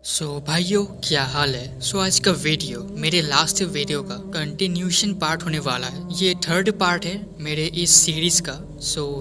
भाइयों, क्या हाल है। आज का वीडियो मेरे लास्ट वीडियो का कंटिन्यूशन पार्ट होने वाला है। ये थर्ड पार्ट है मेरे इस सीरीज का।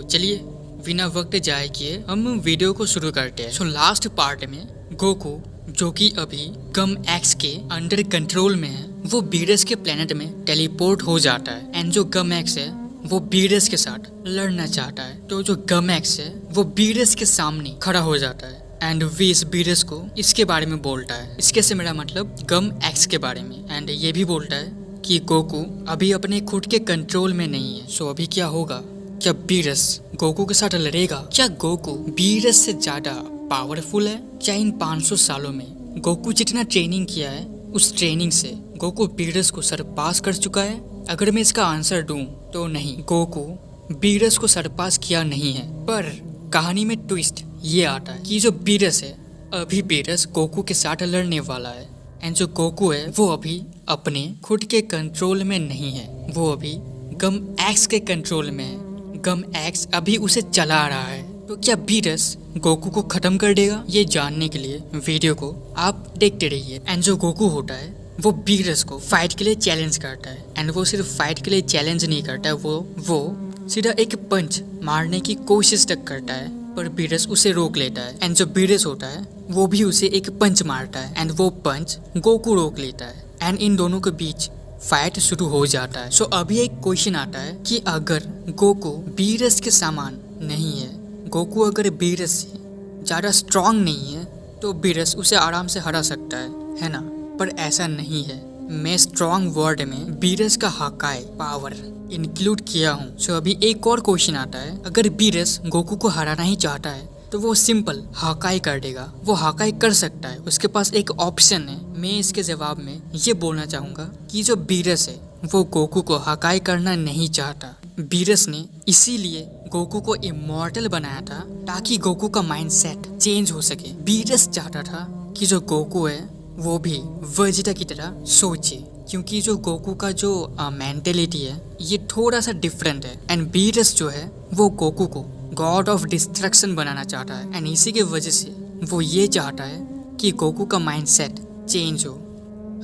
चलिए बिना वक्त जाए किए हम वीडियो को शुरू करते हैं। लास्ट पार्ट में गोकू, जो कि अभी गम एक्स के अंडर कंट्रोल में है, वो बीरस के प्लेनेट में टेलीपोर्ट हो जाता है। एंड जो गम एक्स है वो बीरस के साथ लड़ना चाहता है। तो जो गम एक्स है वो बीरस के सामने खड़ा हो जाता है एंड वी इस बीरस को इसके बारे में बोलता है। इसके से मेरा मतलब गम एक्स के बारे में। एंड ये भी बोलता है कि गोकू अभी अपने खुद के कंट्रोल में नहीं है। अभी क्या होगा? क्या बीरस गोकू के साथ लड़ेगा? क्या गोकू बीरस से ज्यादा पावरफुल है? क्या इन 500 सालों में गोकू जितना ट्रेनिंग किया है उस ट्रेनिंग से गोकू बीरस को सरपास कर चुका है? अगर मैं इसका आंसर दूं तो नहीं, गोकू बीरस को सरपास किया नहीं है। पर कहानी में ट्विस्ट ये आता है कि जो बीरस है अभी बीरस गोकू के साथ लड़ने वाला है। एंड जो गोकू है वो अभी अपने खुद के कंट्रोल में नहीं है, वो अभी गम एक्स के कंट्रोल में है। गम एक्स अभी उसे चला रहा है। तो क्या बीरस गोकू को खत्म कर देगा? ये जानने के लिए वीडियो को आप देखते रहिए। एंड जो गोकू होता है वो बीरस को फाइट के लिए चैलेंज करता है। एंड वो सिर्फ फाइट के लिए चैलेंज नहीं करता है, वो सीधा एक पंच मारने की कोशिश तक करता है, पर बीरस उसे रोक लेता है। एंड जो बीरस होता है वो भी उसे एक पंच मारता है एंड वो पंच गोकू रोक लेता है। एंड इन दोनों के बीच फाइट शुरू हो जाता है। अभी एक क्वेश्चन आता है कि अगर गोकू बीरस के समान नहीं है, गोकू अगर बीरस से ज्यादा स्ट्रांग नहीं है, तो बीरस उसे आराम से हरा सकता है ना? पर ऐसा नहीं है। मैं स्ट्रॉन्ग वर्ड में बीरस का हाकाई पावर इंक्लूड किया हूँ। अभी एक और क्वेश्चन आता है, अगर बीरस गोकू को हराना ही चाहता है तो वो सिंपल हाकाई कर देगा। वो हाकाई कर सकता है, उसके पास एक ऑप्शन है। मैं इसके जवाब में ये बोलना चाहूंगा कि जो बीरस है वो गोकू को हाकाई करना नहीं चाहता। बीरस ने इसीलिए गोकू को इमॉर्टल बनाया था ताकि गोकू का माइंडसेट चेंज हो सके। बीरस चाहता था कि जो गोकू है वो भी वेजिटा की तरह सोचे, क्योंकि जो गोकू का जो मेंटेलिटी है ये थोड़ा सा डिफरेंट है। एंड बीरस जो है वो गोकू को गॉड ऑफ डिस्ट्रक्शन बनाना चाहता है। एंड इसी के वजह से वो ये चाहता है कि गोकू का माइंडसेट चेंज हो।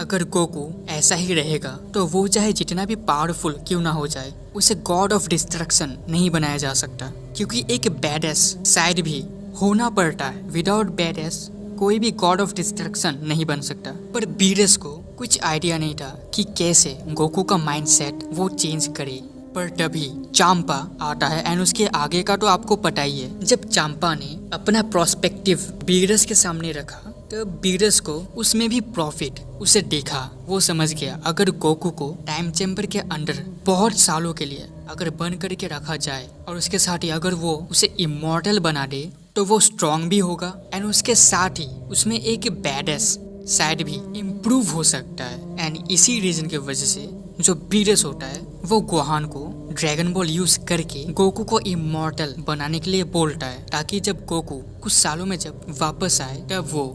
अगर गोकू ऐसा ही रहेगा तो वो चाहे जितना भी पावरफुल क्यों ना हो जाए, उसे गॉड ऑफ डिस्ट्रक्शन नहीं बनाया जा सकता, क्योंकि एक बैडएस साइड भी होना पड़ता है। विदाउट बैडएस कोई भी गॉड ऑफ डिस्ट्रक्शन नहीं बन सकता। पर बीरस को कुछ आइडिया नहीं था कि कैसे गोकू का माइंडसेट वो चेंज करे। पर तभी चांपा आता है एंड उसके आगे का तो आपको पता ही है। जब चांपा ने अपना प्रोस्पेक्टिव बीरस के सामने रखा तो बीरस को उसमें भी प्रॉफिट उसे देखा। वो समझ गया अगर गोकू को टाइम चैम्बर के अंदर बहुत सालों के लिए अगर बंद करके रखा जाए और उसके साथ ही अगर वो उसे इमॉर्टल बना दे तो वो स्ट्रॉन्ग भी होगा एंड उसके साथ ही उसमें एक बैडएस साइड भी इम्प्रूव हो सकता है। एंड इसी रीजन की वजह से जो बीरस होता है वो गोहान को ड्रैगन बॉल यूज करके गोकू को इमॉर्टल बनाने के लिए बोलता है, ताकि जब गोकू कुछ सालों में जब वापस आए तब वो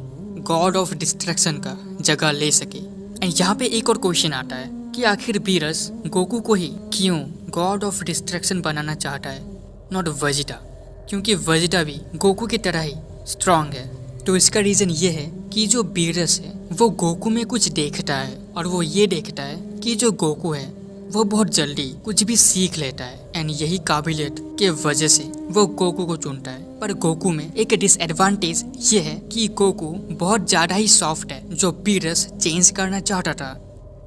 गॉड ऑफ डिस्ट्रक्शन का जगह ले सके। एंड यहाँ पे एक और क्वेश्चन आता है कि आखिर बीरस गोकू को ही क्यों गॉड ऑफ डिस्ट्रक्शन बनाना चाहता है, नॉट वेजिटा? क्योंकि वेजिटा भी गोकू की तरह ही स्ट्रांग है। तो इसका रीजन ये है कि जो बीरस है वो गोकू में कुछ देखता है, और वो ये देखता है कि जो गोकू है वो बहुत जल्दी कुछ भी सीख लेता है। एंड यही काबिलियत के वजह से वो गोकू को चुनता है। पर गोकू में एक डिसएडवांटेज ये है कि गोकू बहुत ज्यादा ही सॉफ्ट है, जो बीरस चेंज करना चाहता था।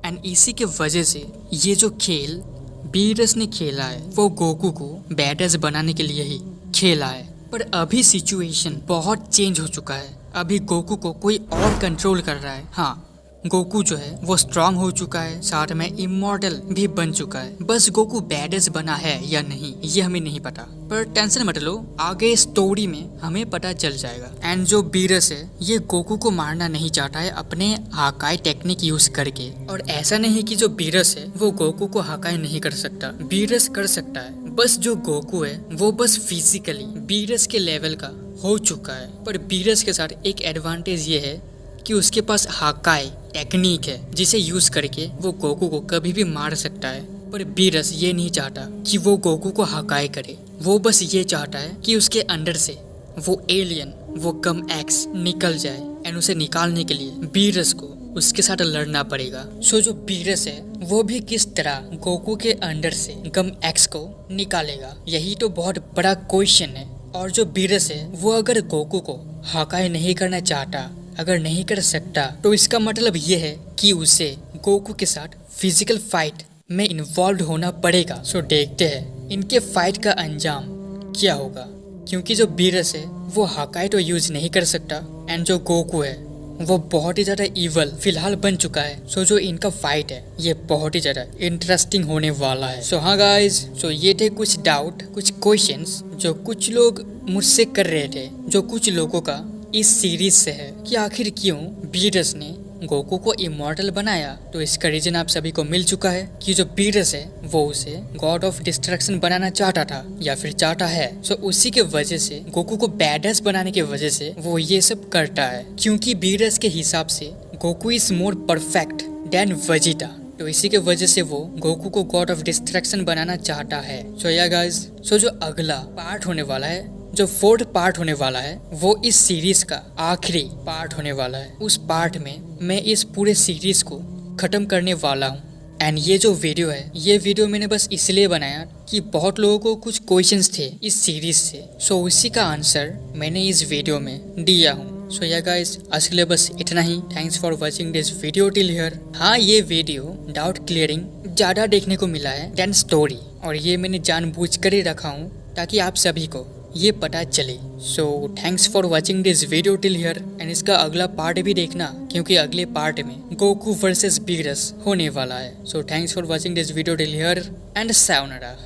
एंड इसी के वजह से ये जो खेल बीरस ने खेला है वो गोकू को बैडएस बनाने के लिए ही खेला है। पर अभी सिचुएशन बहुत चेंज हो चुका है। अभी गोकू को कोई और कंट्रोल कर रहा है। हाँ, गोकू जो है वो स्ट्रांग हो चुका है, साथ में इमॉर्टल भी बन चुका है। बस गोकू बैडएस बना है या नहीं ये हमें नहीं पता, पर टेंशन मत लो, आगे स्टोरी में हमें पता चल जाएगा। एंड जो बीरस है ये गोकू को मारना नहीं चाहता है अपने हाकाई टेक्निक यूज करके। और ऐसा नहीं कि जो बीरस है वो गोकू को हाकाई नहीं कर सकता, बीरस कर सकता है। बस जो गोकू है वो बस फिजिकली बीरस के लेवल का हो चुका है। पर बीरस के साथ एक एडवांटेज ये है कि उसके पास हाकाई टेक्निक है जिसे यूज करके वो गोकू को कभी भी मार सकता है। पर बीरस ये नहीं चाहता कि वो गोकू को हाकाई करे, वो बस ये चाहता है कि उसके अंदर से वो एलियन वो गम एक्स निकल जाए एंड उसे निकालने के लिए बीरस को उसके साथ लड़ना पड़ेगा। सो जो बीरस है वो भी किस तरह गोकू के अंडर से गम एक्स को निकालेगा, यही तो बहुत बड़ा क्वेश्चन है। और जो बीरस है वो अगर गोकू को हाकाई नहीं करना चाहता, अगर नहीं कर सकता, तो इसका मतलब ये है कि उसे गोकू के साथ फिजिकल फाइट में इन्वॉल्व होना पड़ेगा। सो देखते हैं इनके फाइट का अंजाम क्या होगा, क्योंकि जो बीरस है वो हाकाई तो यूज नहीं कर सकता एंड जो गोकू है वो बहुत ही ज्यादा इवल फिलहाल बन चुका है। सो जो इनका फाइट है ये बहुत ही ज्यादा इंटरेस्टिंग होने वाला है। सो हाँ गाइज, सो ये थे कुछ डाउट, कुछ क्वेश्चंस जो कुछ लोग मुझसे कर रहे थे, जो कुछ लोगों का इस सीरीज से है कि आखिर क्यों बीरस ने गोकू को इमॉर्टल बनाया। तो इसका रीजन आप सभी को मिल चुका है कि जो बीरस है वो उसे गॉड ऑफ डिस्ट्रक्शन बनाना चाहता था या फिर चाहता है। सो उसी के वजह से गोकू को बैडस बनाने के वजह से वो ये सब करता है, क्योंकि बीरस के हिसाब से Goku is more perfect than Vegeta. तो इसी के वजह से वो गोकू को गॉड ऑफ डिस्ट्रक्शन बनाना चाहता है। सो या गाइस, सो जो अगला पार्ट होने वाला है, जो 4th पार्ट होने वाला है, वो इस सीरीज का आखिरी पार्ट होने वाला है। उस पार्ट में मैं इस पूरे सीरीज को खत्म करने वाला हूँ। एंड ये जो वीडियो है, ये वीडियो मैंने बस इसलिए बनाया कि बहुत लोगों को कुछ क्वेश्चंस थे इस सीरीज से। सो उसी का आंसर मैंने इस वीडियो में दिया हूँ। सो या गाइस, आज के लिए बस इतना ही। Thanks for watching this video till here. हाँ, ये वीडियो डाउट क्लियरिंग ज़्यादा देखने को मिला है देन स्टोरी, और ये मैंने जानबूझ कर ही रखा हूँ ताकि आप सभी को ये पता चले। So thanks for watching this video till here and इसका अगला पार्ट भी देखना, क्योंकि अगले पार्ट में गोकू वर्सेस बीरस होने वाला है। So thanks for watching this video till here and sayonara.